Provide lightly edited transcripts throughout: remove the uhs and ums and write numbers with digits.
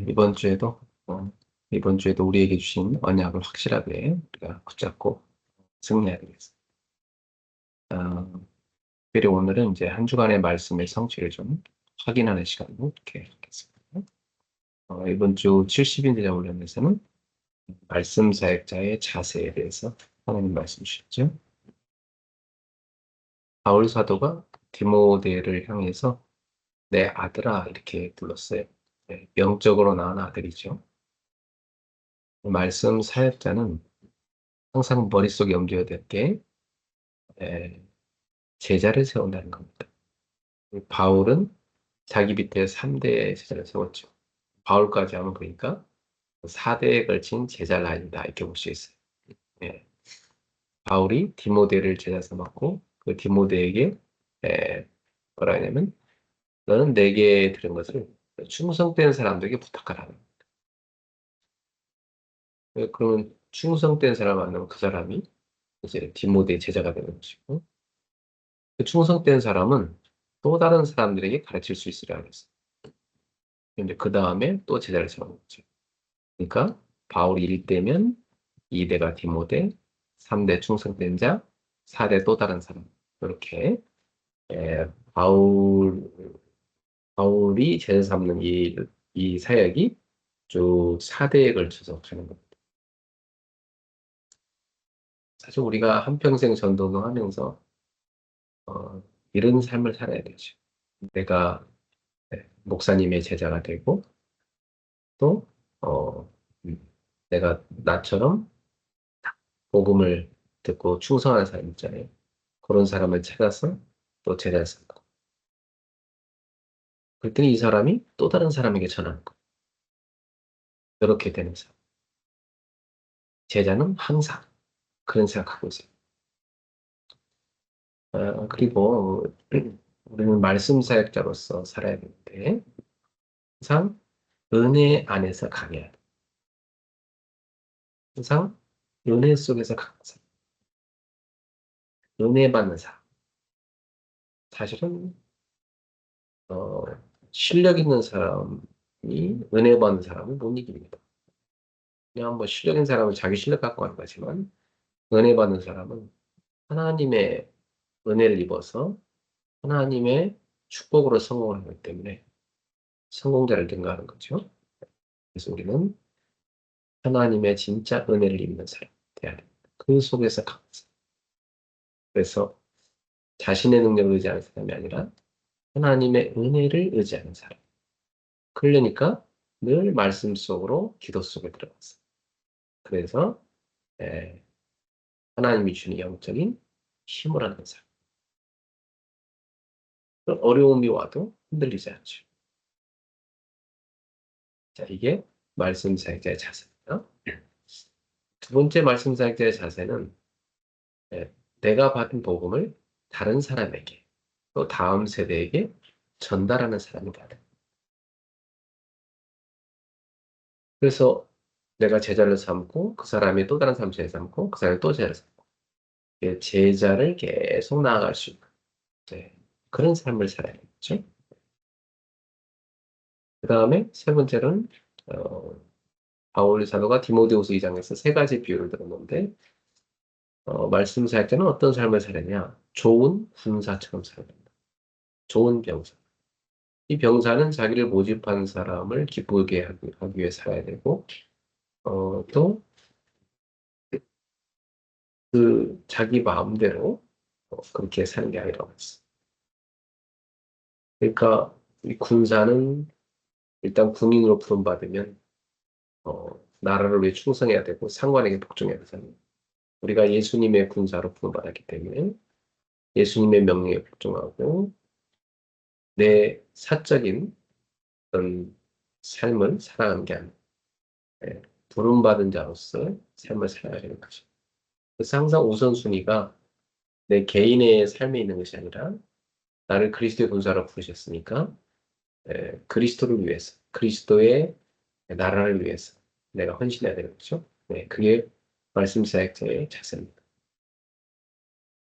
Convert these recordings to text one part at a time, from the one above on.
이번 주에도, 어, 이번 주에도 우리에게 주신 언약을 확실하게 우리가 붙잡고 승리해야 되겠습니다. 어, 특별히 오늘은 이제 한 주간의 말씀의 성취를 좀 확인하는 시간으로 이렇게 갖겠습니다. 이번 주 70인 제자 훈련에서는 말씀 사역자의 자세에 대해서 하나님 말씀 주셨죠. 바울 사도가 디모데를 향해서 내 아들아 이렇게 불렀어요. 네, 영적으로 낳은 아들이죠. 말씀 사역자는 항상 머릿속에 염두에 될게 제자를 세운다는 겁니다. 바울은 자기 밑에 3대 제자를 세웠죠. 바울까지 하면 그러니까 4대에 걸친 제자 라인이다 이렇게 볼 수 있어요. 예. 바울이 디모데를 제자 삼았고 그 디모데에게 뭐라 하냐면 너는 내게 들은 것을 충성된 사람들에게 부탁하라. 그러면 충성된 사람 만나면 그 사람이 이제 디모데의 제자가 되는 것이고 그 충성된 사람은 또 다른 사람들에게 가르칠 수 있으라 그랬어요. 근데 그 다음에 또 제자를 세우는 거죠. 그러니까 바울이 1대면 2대가 디모데, 3대 충성된 자, 4대 또 다른 사람. 이렇게 바울이 제자 삼는 이 사역이 쭉 4대에 걸쳐서 가는 겁니다. 사실 우리가 한평생 전도를 하면서 이런 삶을 살아야 되죠. 내가 목사님의 제자가 되고 또 어, 내가 나처럼 복음을 듣고 충성하는 사람 있잖아요. 그런 사람을 찾아서 또 제자를 삼고. 그랬더니 이 사람이 또 다른 사람에게 전하는 거예요. 이렇게 되는 사람. 제자는 항상 그런 생각하고 있어요. 그리고 우리는 말씀 사역자로서 살아야 되는데 항상 은혜 안에서 강해야 돼. 항상 은혜 속에서 강한 사람. 은혜 받는 사람. 사실은 어, 실력 있는 사람이 은혜 받는 사람은 못 이깁니다. 그냥 뭐 실력 있는 사람은 자기 실력 갖고 하는 거지만 은혜 받는 사람은 하나님의 은혜를 입어서 하나님의 축복으로 성공을 하기 때문에 성공자를 능가하는 거죠. 그래서 우리는 하나님의 진짜 은혜를 입는 사람 돼야 됩니다. 그 속에서 강사. 그래서 자신의 능력을 의지하는 사람이 아니라 하나님의 은혜를 의지하는 사람. 그러니까 늘 말씀 속으로 기도 속에 들어갔어요. 그래서 에, 하나님이 주는 영적인 힘을 얻는 사람. 어려움이 와도 흔들리지 않죠. 자, 이게 말씀 사역자의 자세입니다. 두 번째 말씀 사역자의 자세는 내가 받은 복음을 다른 사람에게 또 다음 세대에게 전달하는 사람이 돼야 돼. 그래서 내가 제자를 삼고 그 사람이 또 다른 사람 제자 삼고 그 사람이 또 제자를 삼고 제자를 계속 나아갈 수 있는 그런 삶을 살아야겠죠. 그 다음에 세 번째는 어, 바울 사도가 디모데후서 2장에서 세 가지 비유를 들었는데 말씀 살 때는 어떤 삶을 살았냐? 좋은 군사처럼 살아야 된다. 좋은 병사. 이 병사는 자기를 모집한 사람을 기쁘게 하기 위해 살아야 되고 또 그 자기 마음대로 그렇게 사는 게 아니라고 했어. 그러니까 이 군사는 일단 군인으로 부름받으면 나라를 위해 충성해야 되고 상관에게 복종해야 되잖아요. 우리가 예수님의 군사로 부름받았기 때문에 예수님의 명령에 복종하고 내 사적인 어떤 삶을 살아가는 게 아니라 부름받은 자로서 삶을 살아야 되는 것이죠. 그래서 항상 우선순위가 내 개인의 삶에 있는 것이 아니라 나를 그리스도의 군사로 부르셨으니까 그리스도를 위해서 그리스도의 나라를 위해서 내가 헌신해야 되는 거죠. 네, 그게 말씀 사역자의 자세입니다.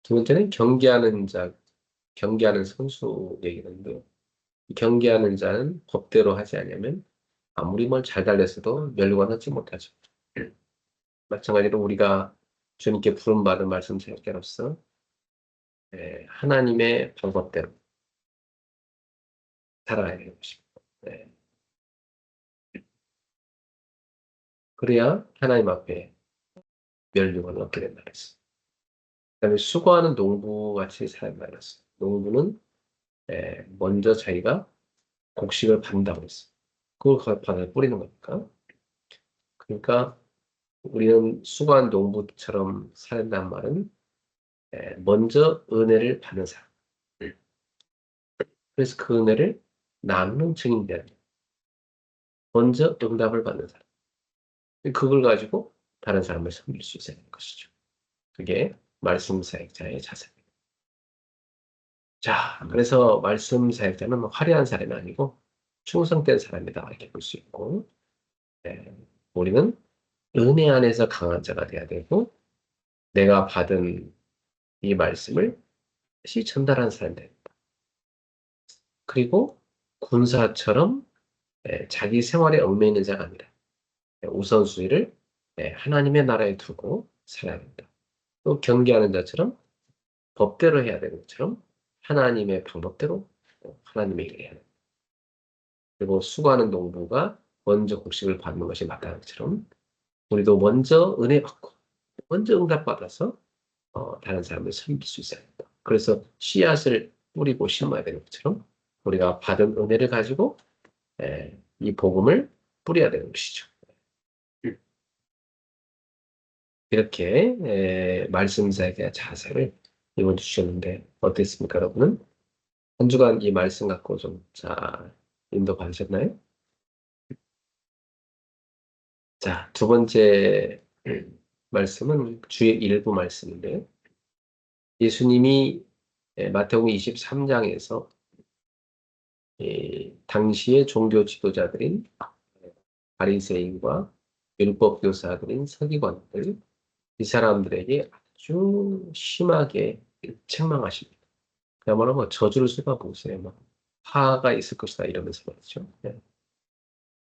두 번째는 경계하는 자, 경계하는 선수 얘기하는데 경계하는 자는 법대로 하지 않으면 아무리 뭘 잘 달랬어도 멸류관 얻지 못하죠. 마찬가지로 우리가 주님께 부름받은 말씀 사역자로서 하나님의 방법대로 살아야 되는 것입니다. 네. 그래야 하나님 앞에 멸류관을 얻게 된다 그랬어요. 그다음에 수고하는 농부같이 살아야 말했어요. 농부는 먼저 자기가 곡식을 받는다고 했어요. 그걸 바다에 뿌리는 거니까. 그러니까 우리는 수고한 농부처럼 살아야한다는 말은 먼저 은혜를 받는 사람. 그래서 그 은혜를 나누는 증인되는 먼저 응답을 받는 사람. 그걸 가지고 다른 사람을 섬길 수 있어야 하는 것이죠. 그게 말씀 사역자의 자세입니다. 자, 그래서 말씀 사역자는 화려한 사람이 아니고 충성된 사람이다 이렇게 볼 수 있고, 네, 우리는 은혜 안에서 강한 자가 돼야 되고, 내가 받은 이 말씀을 다시 전달하는 사람이 됩니다. 그리고 군사처럼 자기 생활에 얽매이는 자가 아니라 우선순위를 하나님의 나라에 두고 살아야 된다. 또 경계하는 자처럼 법대로 해야 되는 것처럼 하나님의 방법대로 하나님의 일을 해야 된다. 그리고 수고하는 농부가 먼저 곡식을 받는 것이 마땅한 것처럼 우리도 먼저 은혜 받고 먼저 응답받아서 다른 사람을 섬길 수 있어야 된다. 그래서 씨앗을 뿌리고 심어야 되는 것처럼 우리가 받은 은혜를 가지고 이 복음을 뿌려야 되는 것이죠. 이렇게 말씀사에 대한 자세를 이번 주 주셨는데 어땠습니까, 여러분은? 한 주간 이 말씀 갖고 좀 잘 인도 받으셨나요? 자, 두 번째 말씀은 주의 일부 말씀인데 예수님이 마태복음 23장에서 당시의 종교 지도자들인 바리새인과 율법 교사들인 서기관들 이 사람들에게 아주 심하게 책망하십니다. 그야말로 뭐 저주를 쏟아부으세요. 막 화가 있을 것이다 이러면서 말이죠. 네.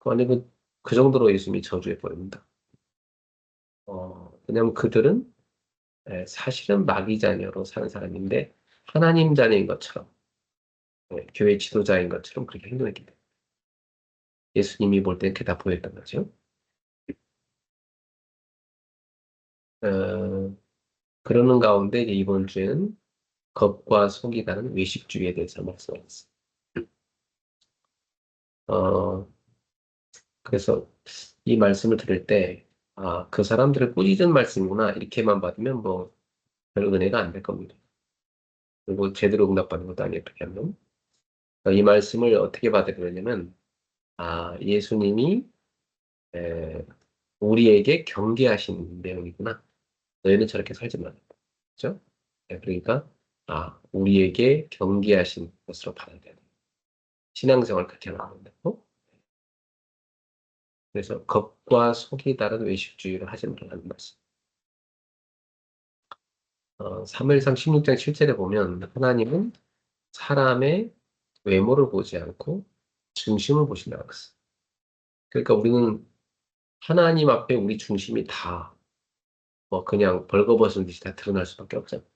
아니 그 정도로 예수님이 저주해 버립니다. 왜냐하면 그들은 사실은 마귀 자녀로 사는 사람인데 하나님 자녀인 것처럼 교회 지도자인 것처럼 그렇게 행동했기 때문에 예수님이 볼 땐 그게 다 보였던 거죠. 어, 그러는 가운데 이제 이번 주에는 겉과 속이 다른 외식주의에 대해서 말씀하셨어요. 어, 그래서 이 말씀을 들을 때, 아, 그 사람들을 꾸짖은 말씀이구나. 이렇게만 받으면 뭐, 별 은혜가 안 될 겁니다. 그리고 제대로 응답받는 것도 아니에요. 그렇게 하면. 그러니까 이 말씀을 어떻게 받아야 되냐면, 아, 예수님이 에, 우리에게 경계하신 내용이구나. 너희는 저렇게 살지 말라. 그죠? 그러니까, 아, 우리에게 경계하신 것으로 받아야 돼요. 신앙생활 그렇게 하는 거고. 그래서 겉과 속이 다른 외식주의를 하지 말라는 말씀. 사무엘상 16장 7절에 보면 하나님은 사람의 외모를 보지 않고 중심을 보신다고 했어요. 그러니까 우리는 하나님 앞에 우리 중심이 다 뭐 그냥 벌거벗은 듯이 다 드러날 수밖에 없잖아요.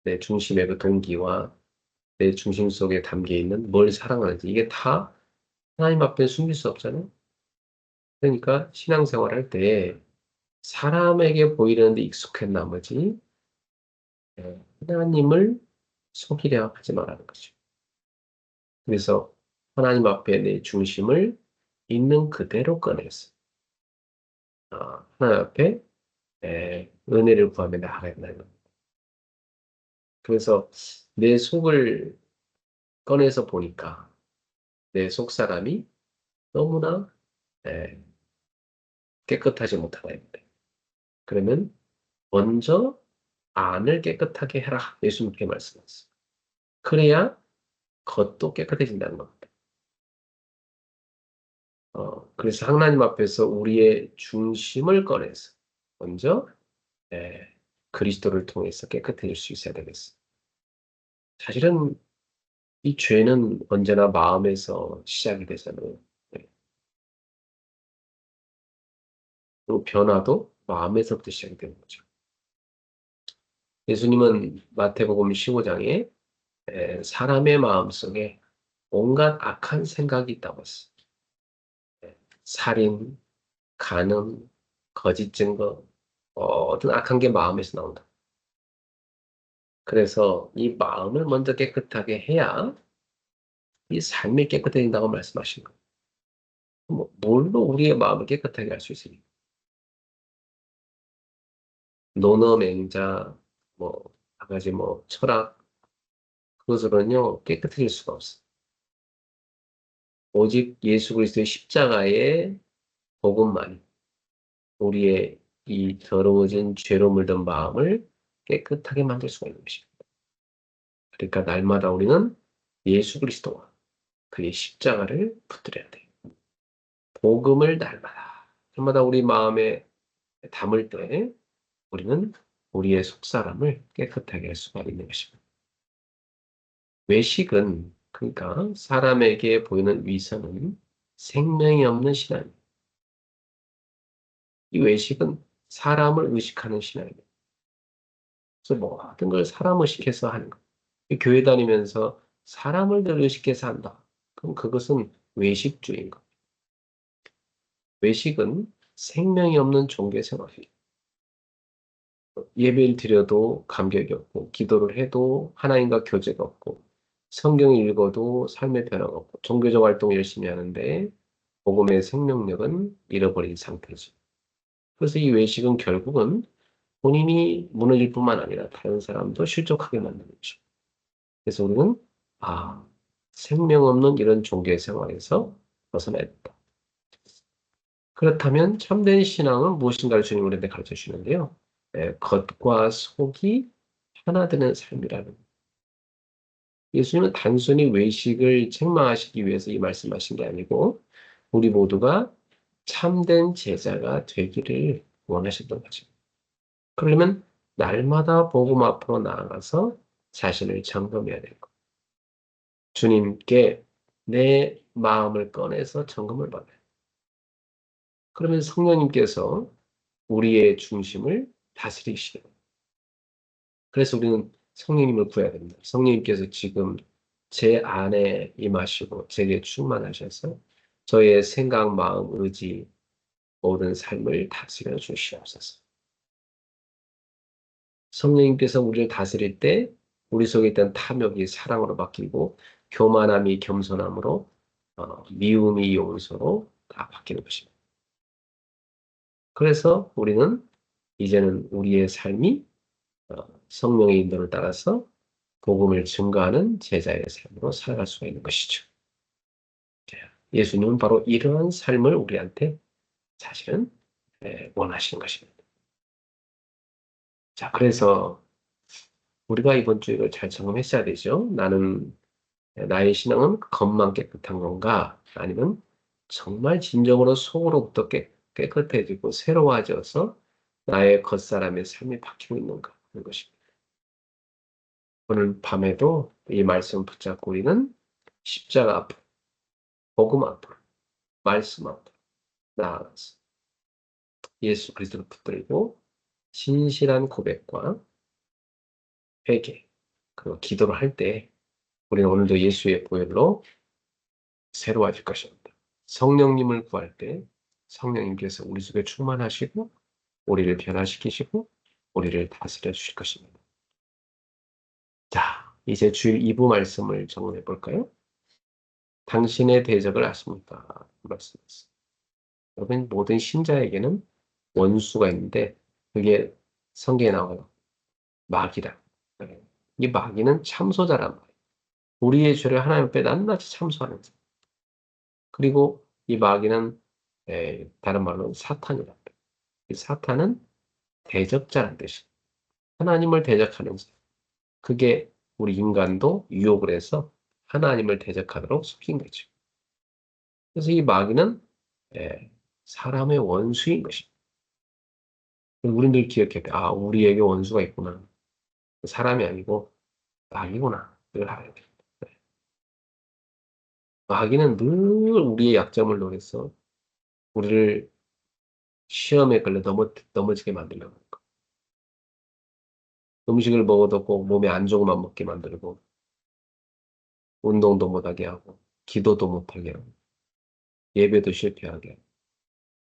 내 중심의 그 동기와 내 중심 속에 담겨 있는 뭘 사랑하는지 이게 다 하나님 앞에 숨길 수 없잖아요. 그러니까 신앙생활 할 때 사람에게 보이려는데 익숙한 나머지 하나님을 속이려 하지 말라는 거죠. 그래서 하나님 앞에 내 중심을 있는 그대로 꺼내서 하나님 앞에 은혜를 구하며 나아가야 된다는 겁니다. 그래서 내 속을 꺼내서 보니까 내 속 사람이 너무나 에, 깨끗하지 못하다. 그러면 먼저 안을 깨끗하게 해라. 예수님께 말씀하셨어요. 그래야 겉도 깨끗해진다는 겁니다. 그래서 하나님 앞에서 우리의 중심을 꺼내서 먼저 예, 그리스도를 통해서 깨끗해질 수 있어야 되겠어요. 사실은 이 죄는 언제나 마음에서 시작이 되잖아요. 또 변화도 마음에서부터 시작이 되는 거죠. 예수님은 마태복음 15장에 사람의 마음속에 온갖 악한 생각이 있다고 했어요. 살인, 간음, 거짓 증거, 어떤 악한 게 마음에서 나온다. 그래서 이 마음을 먼저 깨끗하게 해야 이 삶이 깨끗해진다고 말씀하신 거예요. 뭘로 우리의 마음을 깨끗하게 할 수 있습니까? 논어, 맹자, 뭐, 여러 가지 철학, 그것으로는요, 깨끗해질 수가 없어요. 오직 예수 그리스도의 십자가의 복음만이 우리의 이 더러워진 죄로 물든 마음을 깨끗하게 만들 수가 있는 것입니다. 그러니까 날마다 우리는 예수 그리스도와 그의 십자가를 붙들어야 돼요. 복음을 날마다 우리 마음에 담을 때 우리는 우리의 속사람을 깨끗하게 할 수가 있는 것입니다. 외식은 그러니까 사람에게 보이는 위선은 생명이 없는 신앙입니다. 이 외식은 사람을 의식하는 신앙입니다. 그래서 모든 걸 사람 의식해서 하는 것. 교회 다니면서 사람을 늘 의식해서 한다. 그럼 그것은 외식주의인 것. 외식은 생명이 없는 종교 생활이에요. 예배를 드려도 감격이 없고, 기도를 해도 하나님과 교제가 없고, 성경을 읽어도 삶의 변화가 없고, 종교적 활동 열심히 하는데, 복음의 생명력은 잃어버린 상태죠. 그래서 이 외식은 결국은 본인이 무너질 뿐만 아니라 다른 사람도 실족하게 만드는 거죠. 그래서 우리는, 아, 생명 없는 이런 종교의 생활에서 벗어나야 된다. 그렇다면 참된 신앙은 무엇인가를 주님 우리한테 가르쳐 주시는데요. 겉과 속이 하나 되는 삶이라는. 예수님은 단순히 외식을 책망하시기 위해서 이 말씀하신 게 아니고 우리 모두가 참된 제자가 되기를 원하셨던 거죠. 그러려면 날마다 복음 앞으로 나아가서 자신을 점검해야 되는 거. 주님께 내 마음을 꺼내서 점검을 받아요. 그러면 성령님께서 우리의 중심을 다스리시는 거예요. 그래서 우리는 성령님을 구해야 됩니다. 성령님께서 지금 제 안에 임하시고 제게 충만하셔서 저의 생각, 마음, 의지, 모든 삶을 다스려 주시옵소서. 성령님께서 우리를 다스릴 때 우리 속에 있던 탐욕이 사랑으로 바뀌고 교만함이 겸손함으로 미움이 용서로 다 바뀌는 것입니다. 그래서 우리는 이제는 우리의 삶이 성령의 인도를 따라서 복음을 증거하는 제자의 삶으로 살아갈 수가 있는 것이죠. 예수님은 바로 이러한 삶을 우리한테 사실은 원하시는 것입니다. 자, 그래서 우리가 이번 주 이걸 잘 점검했어야 되죠. 나의 신앙은 겉만 깨끗한 건가? 아니면 정말 진정으로 속으로부터 깨끗해지고 새로워져서 나의 겉사람의 삶이 바뀌고 있는가? 하는 것입니다. 오늘 밤에도 이 말씀 붙잡고 우리는 십자가 앞으로, 복음 앞으로, 말씀 앞으로 나아가서 예수 그리스도를 붙들고 진실한 고백과 회개, 그리고 기도를 할 때 우리는 오늘도 예수의 보혈로 새로워질 것입니다. 성령님을 구할 때 성령님께서 우리 속에 충만하시고 우리를 변화시키시고 우리를 다스려 주실 것입니다. 자, 이제 주일 2부 말씀을 정리해 볼까요? 당신의 대적을 아십니까? 말씀이었습니다. 여러분, 모든 신자에게는 원수가 있는데 그게 성경에 나와요. 마귀다. 네. 이 마귀는 참소자란 말이에요. 우리의 죄를 하나님 앞에 낱낱이 참소하는 자. 그리고 이 마귀는 다른 말로 사탄이란 말이에요. 이 사탄은 대적자란 뜻이에요. 하나님을 대적하는 자. 그게 우리 인간도 유혹을 해서 하나님을 대적하도록 속인 거죠. 그래서 이 마귀는 사람의 원수인 것입니다. 우리는 늘 기억해야 돼. 아, 우리에게 원수가 있구나. 사람이 아니고 마귀구나. 그걸 알아야 돼. 마귀는 늘 우리의 약점을 노려서 우리를 시험에 걸려 넘어지게 만들려고 하는 거. 음식을 먹어도 꼭 몸에 안 좋은 것만 먹게 만들고, 운동도 못하게 하고, 기도도 못하게 하고, 예배도 실패하게 하고,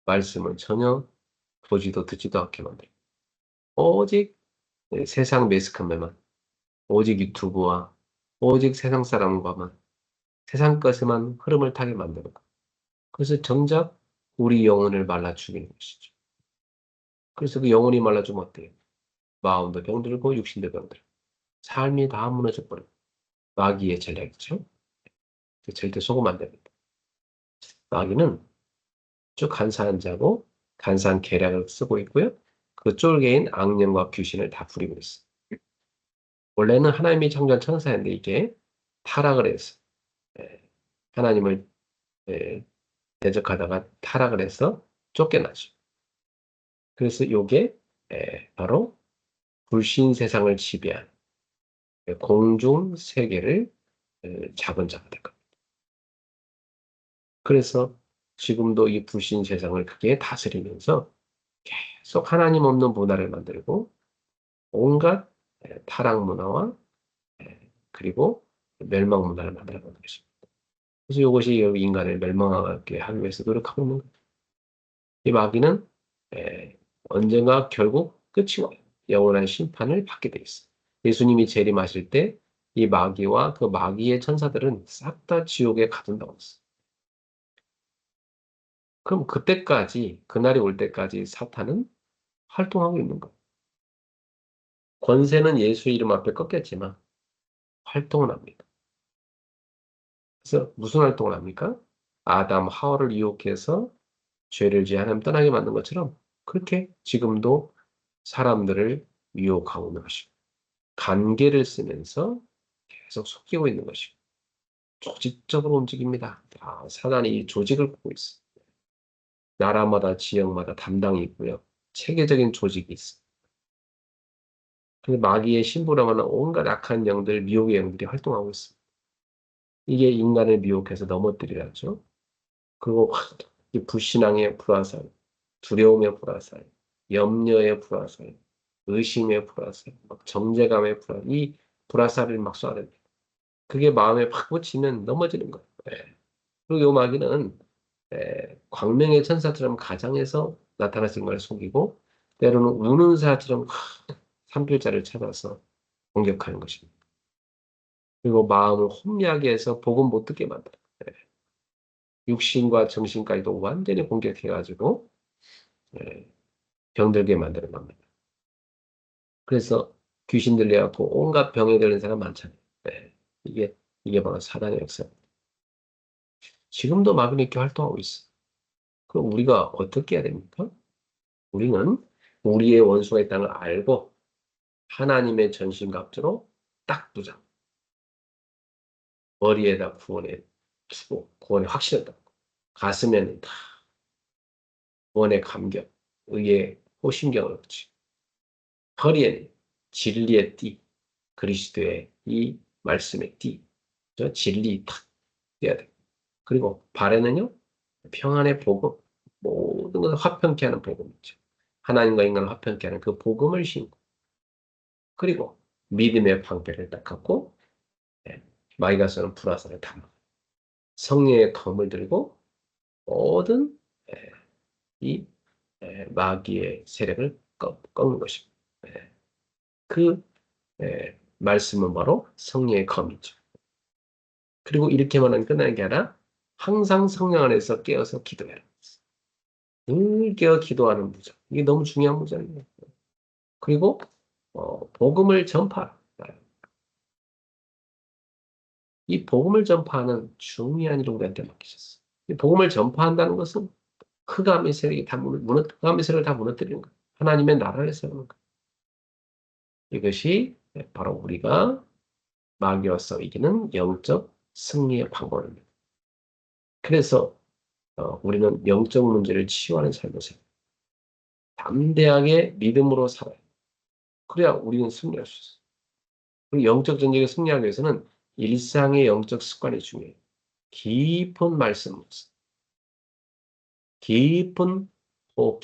말씀을 전혀 보지도 듣지도 않게 만들고, 오직 세상 매스컴에만, 오직 유튜브와 오직 세상 사람과만, 세상 것에만 흐름을 타게 만들고, 그래서 정작 우리 영혼을 말라 죽이는 것이죠. 그래서 그 영혼이 말라주면 어때요? 마음도 병들고 육신도 병들고 삶이 다 무너져 버려요. 마귀의 전략이죠. 절대 속으면 안 됩니다. 마귀는 쭉 간사한 자고 간사한 계략을 쓰고 있고요. 그 쫄개인 악령과 귀신을 다 부리고 있어요. 원래는 하나님이 창조한 천사인데 이게 타락을 해서 예, 하나님을 예, 대적하다가 타락을 해서 쫓겨나죠. 그래서 이게 바로 불신 세상을 지배한 공중 세계를 잡은 자가 될 겁니다. 그래서 지금도 이 불신 세상을 크게 다스리면서 계속 하나님 없는 문화를 만들고 온갖 타락 문화와 그리고 멸망 문화를 만들어가는 것입니다. 그래서 이것이 인간을 멸망하게 하기 위해서 노력하고 있는 거예요. 이 마귀는 언젠가 결국 끝이 와요. 영원한 심판을 받게 돼 있어요. 예수님이 재림하실 때 이 마귀와 그 마귀의 천사들은 싹 다 지옥에 가둔다고 했어요. 그럼 그때까지, 그날이 올 때까지 사탄은 활동하고 있는 거예요. 권세는 예수 이름 앞에 꺾였지만 활동을 합니다. 그래서 무슨 활동을 합니까? 아담, 하와를 유혹해서 죄를 지어 하나님 떠나게 만든 것처럼 그렇게 지금도 사람들을 유혹하고 있는 것이고 관계를 쓰면서 계속 속이고 있는 것이고 조직적으로 움직입니다. 사단이 이 조직을 꾸고 있어요. 나라마다 지역마다 담당이 있고요. 체계적인 조직이 있어요. 그 마귀의 심부름하는 온갖 악한 영들, 미혹의 영들이 활동하고 있습니다. 이게 인간을 미혹해서 넘어뜨리라죠. 그리고 이 불신앙의 불화살, 두려움의 불화살, 염려의 불화살, 의심의 불화살, 막 정죄감의 불화살, 이 불화살을 막 쏴야 니다 그게 마음에 팍 꽂히면 넘어지는 거예요. 예. 그리고 요 마귀는 광명의 천사처럼 가장해서 나타나신 걸 속이고 때로는 우는 사처럼 산길자를 찾아서 공격하는 것입니다. 그리고 마음을 혼미하게 해서 복음 못 듣게 만들어요. 예. 육신과 정신까지도 완전히 공격해가지고 예, 병들게 만드는 겁니다. 그래서 귀신 들려갖고 온갖 병에 걸린 사람 많잖아요. 예. 이게 바로 사단의 역사입니다. 지금도 마귀는 이렇게 활동하고 있어요. 그럼 우리가 어떻게 해야 됩니까? 우리는 우리의 원수가 있다는 걸 알고 하나님의 전신갑주로 딱 두자. 머리에다 구원에 두고 구원의 확신을 닦고 가슴에는 다 구원의 감격, 의의 호심경을 얻지. 허리에는 진리의 띠, 그리스도의 이 말씀의 띠, 저 진리 탁 띄어야 돼. 그리고 발에는요 평안의 복음, 모든 것을 화평케 하는 복음 있죠. 하나님과 인간을 화평케 하는 그 복음을 신고, 그리고 믿음의 방패를 딱 갖고 마귀가 쓰는 불화살을 담아 성령의 검을 들고 모든 예, 이 마귀의 세력을 꺾는 것입니다. 그 말씀은 바로 성령의 검이죠. 그리고 이렇게만 하면 끝나는 게 아니라 항상 성령 안에서 깨어서 기도해라. 늘 깨어 기도하는 무장. 이게 너무 중요한 무장이에요. 그리고 복음을 전파하라. 이 복음을 전파하는 중요한 일을 우리한테 맡기셨어요. 이 복음을 전파한다는 것은 흑암의 세력이 다 흑암의 세력을 다 무너뜨리는 거예요. 하나님의 나라를 세우는 거예요. 이것이 바로 우리가 마귀와 이기는 영적 승리의 방법입니다. 그래서 우리는 영적 문제를 치유하는 삶을 살아요. 담대하게 믿음으로 살아요. 그래야 우리는 승리할 수 있어요. 그리고 영적 전쟁에 승리하기 위해서는 일상의 영적 습관이 중요해요. 깊은 말씀, 깊은 호흡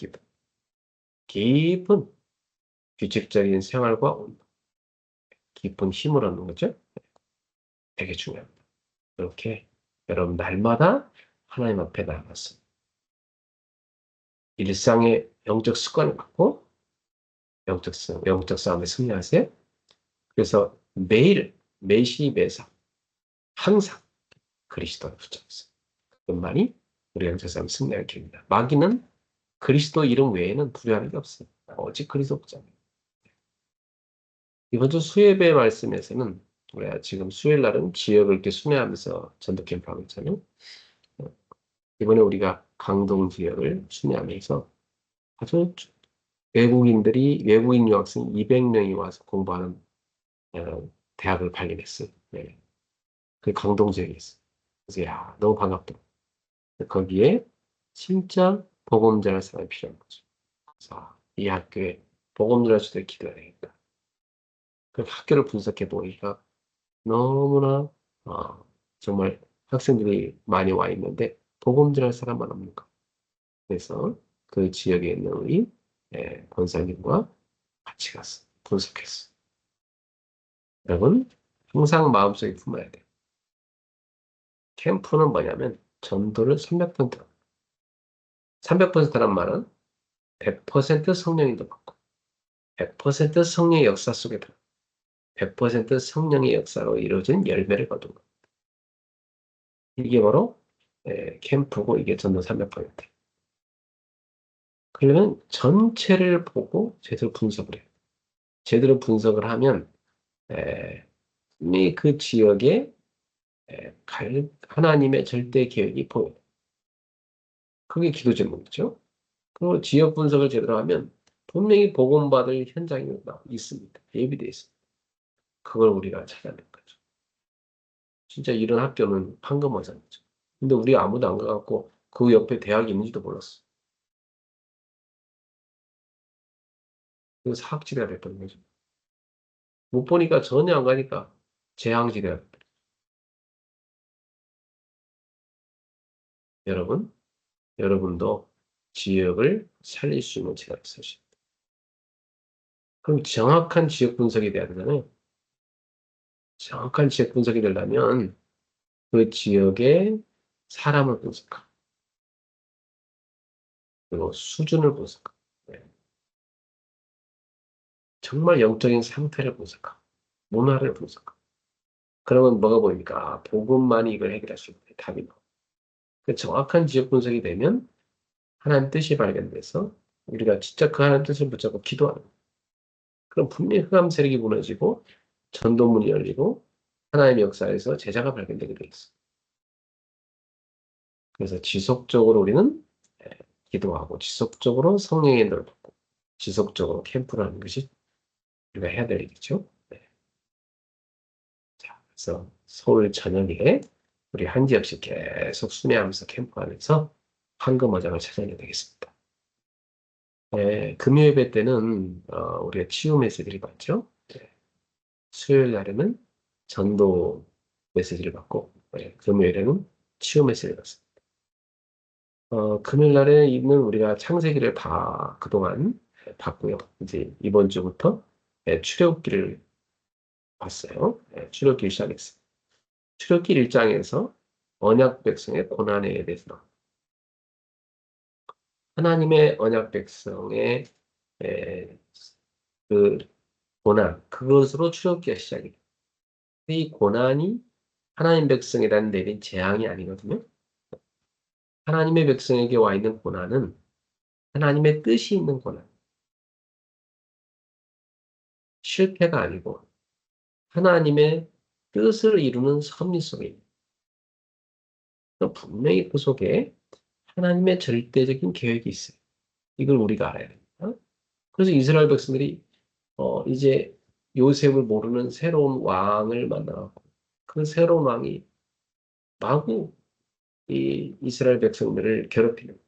깊은 규칙적인 생활과 운동, 깊은 힘을 얻는 거죠. 되게 중요합니다. 이렇게 여러분 날마다 하나님 앞에 나가서 일상의 영적 습관을 갖고 영적 싸움에 승리하세요. 그래서 매시 매사 항상 그리스도를 붙잡으세요. 그것만이 우리 영적 싸움 승리할 길입니다. 마귀는 그리스도 이름 외에는 두려워하는 게 없어요. 오직 그리스도 붙잡아요. 이번 주 수요예배 말씀에서는 우리가 지금 수요일 날은 지역을 이렇게 순회하면서 전도 캠프하고 있잖아요. 이번에 우리가 강동 지역을 순회하면서 아주 외국인 유학생 200명이 와서 공부하는 대학을 발견했어요. 네. 그 강동 지역에 있어요. 그래서 야, 너무 반갑더라고요. 거기에 진짜 복음 전할 사람이 필요한 거죠. 그래서 이 학교에 복음 전할 수도 기도해야 되겠다. 그 학교를 분석해 보니까 너무나 정말 학생들이 많이 와 있는데 복음 전할 사람만 없는 거. 그래서 그 지역에 있는 우리 권사님과 같이 갔어. 분석했어. 여러분 항상 마음속에 품어야 돼요. 캠프는 뭐냐면 전도를 300%, 300%란 말은 100% 성령 인도받고 100% 성령의 역사 속에 들어 100% 성령의 역사로 이루어진 열매를 거둔 것. 이게 바로 캠프고 이게 전도 300%. 그러면 전체를 보고 제대로 분석을 해요. 제대로 분석을 하면 이미 그 지역에 하나님의 절대 계획이 보여요. 그게 기도 제목이죠. 그리고 지역 분석을 제대로 하면 분명히 복음받을 현장이 있습니다. 예비되어 있습니다. 그걸 우리가 찾아낸 거죠. 진짜 이런 학교는 황금어장이죠. 근데 우리 아무도 안 가갖고 그 옆에 대학이 있는지도 몰랐어. 그래서 사학지대가 됐던 거죠. 못 보니까 전혀 안 가니까 재앙지대가 됐다. 여러분, 여러분도 지역을 살릴 수 있는 재능을 쓰십니다. 그럼 정확한 지역 분석이 돼야 되잖아요. 정확한 지역 분석이 되려면 그 지역의 사람을 분석하고 그리고 수준을 분석하고 네. 정말 영적인 상태를 분석하고 문화를 분석하고 그러면 뭐가 보입니까? 복음만이 이걸 해결할 수 있는 답이 나와요. 그 정확한 지역 분석이 되면 하나님 뜻이 발견돼서 우리가 진짜 그 하나님 뜻을 붙잡고 기도하는 거예요. 그럼 분명히 흑암 세력이 무너지고 전도문이 열리고 하나님의 역사에서 제자가 발견되게 돼 있어요. 그래서 지속적으로 우리는 기도하고 지속적으로 성령의 인도를 받고 지속적으로 캠프를 하는 것이 우리가 해야 될 일이죠. 네. 자, 그래서 서울 전역에 우리 한 지역씩 계속 순회하면서 캠프하면서 황금어장을 찾아내야 되겠습니다. 네, 금요예배 때는 우리가 치유 메시지를 받죠. 네, 수요일 날에는 전도 메시지를 받고 금요일에는 치유 메시지를 받습니다. 금요일 날에 있는 우리가 창세기를 그동안 봤고요. 이제 이번 주부터 출애굽기를 봤어요. 출애굽기 시작했어요. 출애굽기 1장에서 언약 백성의 고난에 대해서 나옵니다. 하나님의 언약 백성의 에, 그 고난, 그것으로 출애굽기가 시작이 돼요. 이 고난이 하나님 백성에 대한 내린 재앙이 아니거든요. 하나님의 백성에게 와 있는 고난은 하나님의 뜻이 있는 고난, 실패가 아니고 하나님의 뜻을 이루는 섭리 속에 있는 분명히 그 속에 하나님의 절대적인 계획이 있어요. 이걸 우리가 알아야 됩니다. 그래서 이스라엘 백성들이 이제 요셉을 모르는 새로운 왕을 만나고 그 새로운 왕이 마구 이 이스라엘 백성들을 괴롭히는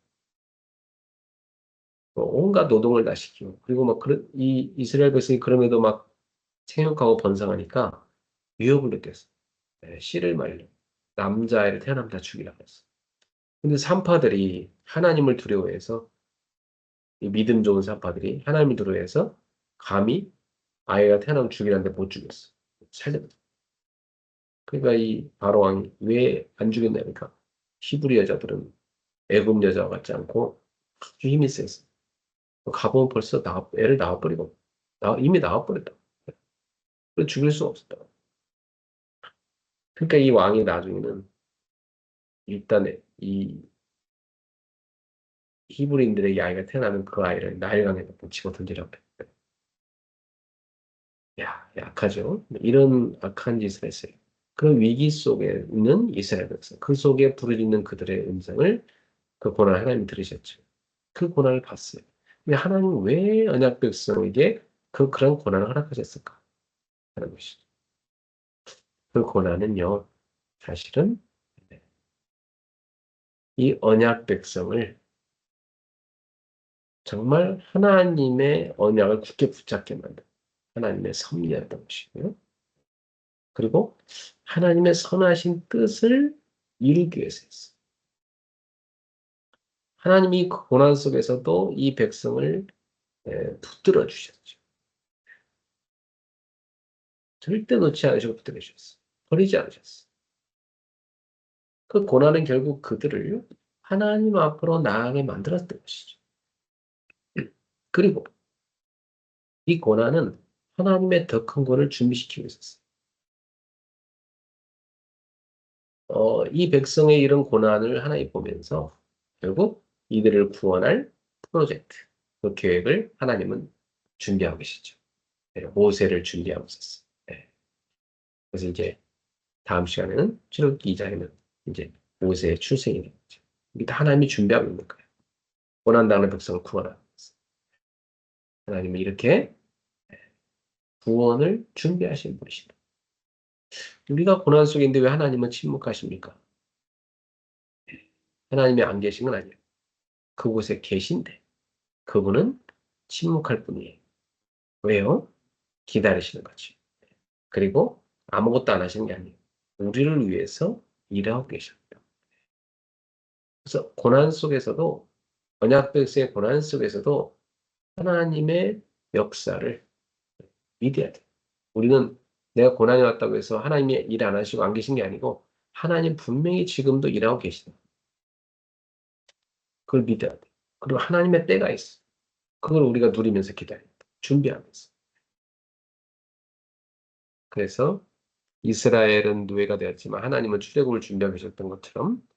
온갖 노동을 다 시키고 그리고 막 그런 이 이스라엘 백성이 그럼에도 막 생육하고 번성하니까 위협을 느꼈어. 씨를 말려 남자아이를 태어나면 다 죽이라고 했어. 근데 산파들이 하나님을 두려워해서 이 믿음 좋은 사파들이 하나님을 두려워해서 감히 아이가 태어나면 죽이라는데 못 죽였어. 살렸다. 그러니까 이 바로 왕이 왜 안 죽였냐니까 히브리 여자들은 애굽 여자와 같지 않고 아주 힘이 셌어. 가보면 벌써 애를 낳아버리고 이미 낳아버렸다. 그래서 죽일 수가 없었다. 그러니까 이 왕이 나중에는 일단은 이 히브리인들에게 아이가 태어나면 그 아이를 나일강에 집어 던지라고 해. 야, 약하죠. 이런 악한 짓을 했어요. 그런 위기 속에 있는 이스라엘 백성, 그 속에 부르짖는 그들의 음성을 그 고난 하나님 들으셨죠. 그 고난을 봤어요. 근데 하나님 왜 언약 백성에게 그런 고난을 허락하셨을까? 하는 것이죠. 그 고난은요, 사실은 이 언약 백성을 정말 하나님의 언약을 굳게 붙잡게 만든 하나님의 섭리였던 것이고요. 그리고 하나님의 선하신 뜻을 이루기 위해서 했어요. 하나님이 그 고난 속에서도 이 백성을 붙들어 주셨죠. 절대 놓지 않으시고 붙들어 주셨어요. 버리지 않으셨어요. 그 고난은 결국 그들을 하나님 앞으로 나아가게 만들었던 것이죠. 그리고 이 고난은 하나님의 더 큰 권을 준비시키고 있었어요. 이 백성의 이런 고난을 하나님 보면서 결국 이들을 구원할 프로젝트, 그 계획을 하나님은 준비하고 계시죠. 모세를 준비하고 있었어요. 네. 그래서 이제 다음 시간에는 출애굽기 2장에는 이제 모세의 출생이 되겠죠. 이게 다 하나님이 준비하고 있는 거예요. 고난당하는 백성을 구원하는 거예요. 하나님은 이렇게 구원을 준비하신 분이시다. 우리가 고난 속에 있는데 왜 하나님은 침묵하십니까? 하나님이 안 계신 건 아니에요. 그곳에 계신데 그분은 침묵할 뿐이에요. 왜요? 기다리시는 거지. 그리고 아무것도 안 하시는 게 아니에요. 우리를 위해서 일하고 계십니다. 그래서 고난 속에서도 언약 백성의 고난 속에서도 하나님의 역사를 믿어야 돼. 우리는 내가 고난이 왔다고 해서 하나님이 일 안 하시고 안 계신 게 아니고 하나님 분명히 지금도 일하고 계시다. 그걸 믿어야 돼. 그리고 하나님의 때가 있어. 그걸 우리가 누리면서 기다린다. 준비하면서. 그래서 이스라엘은 노예가 되었지만 하나님은 출애굽을 준비하고 계셨던 것처럼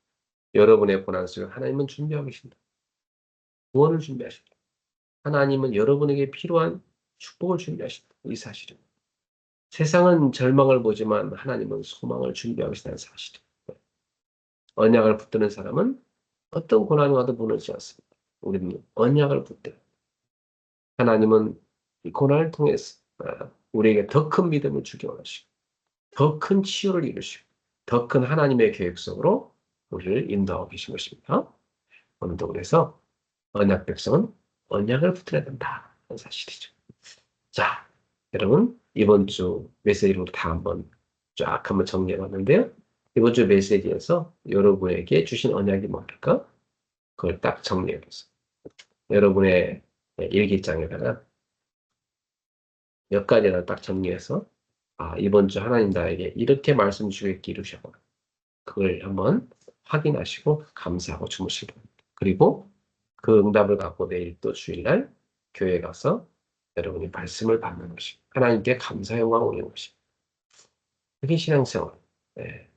여러분의 고난 속에 하나님은 준비하고 계신다. 구원을 준비하신다. 하나님은 여러분에게 필요한 축복을 준비하신다. 이 사실은. 세상은 절망을 보지만 하나님은 소망을 준비하고 계시다는 사실이에요. 언약을 붙드는 사람은 어떤 고난이 와도 무너지지 않습니다. 우리는 언약을 붙들어요. 하나님은 이 고난을 통해서 우리에게 더 큰 믿음을 주기 원하시고 더 큰 치유를 이루시고 더 큰 하나님의 계획 속으로 우리를 인도하고 계신 것입니다. 오늘도 그래서 언약 백성은 언약을 붙들어야 된다 하는 사실이죠. 자, 여러분 이번 주 메시지로 다 쫙 한번 정리해 봤는데요. 이번 주 메시지에서 여러분에게 주신 언약이 뭡니까? 그걸 딱 정리해 보세요. 여러분의 일기장에다가 몇 가지를 딱 정리해서 이번 주 하나님 나에게 이렇게 말씀 주셨기 이루셨구나. 그걸 한번 확인하시고 감사하고 주무시기 바랍니다. 그리고 그 응답을 갖고 내일 또 주일날 교회 가서 여러분이 말씀을 받는 것이 하나님께 감사 영광 올리는 것이 그게 신앙생활. 네.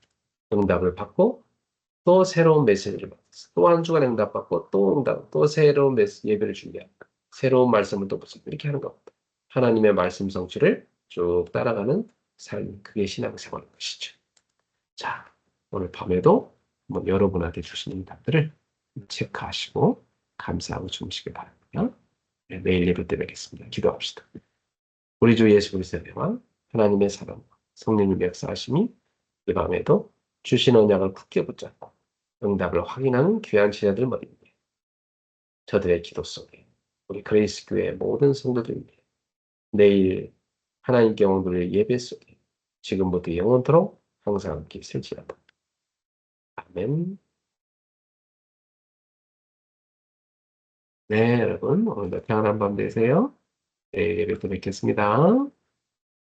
응답을 받고 또 새로운 메시지를 받았어. 또 한 주간 응답받고 또 응답, 또 새로운 예배를 준비하고 새로운 말씀을 또 보고 이렇게 하는 겁니다. 하나님의 말씀 성취를 쭉 따라가는 삶, 그게 신앙생활인 것이죠. 자, 오늘 밤에도 한번 여러분한테 주신 응답들을 체크하시고 감사하고 주무시기 바랍니다. 네, 내일 예배 때 뵙겠습니다. 기도합시다. 우리 주 예수 그리스도의 대화, 하나님의 사랑과 성령님의 역사하심이 이 밤에도 주신 언약을 굳게 붙잡고 응답을 확인하는 귀한 제자들 머리 위에 저들의 기도 속에 우리 그레이스 교회 모든 성도들 위해 내일 하나님께 영광 예배 속에 지금부터 영원토록 항상 함께 있을지어다. 아멘. 네, 여러분, 오늘도 평안한 밤 되세요. 내일 예배 또 뵙겠습니다.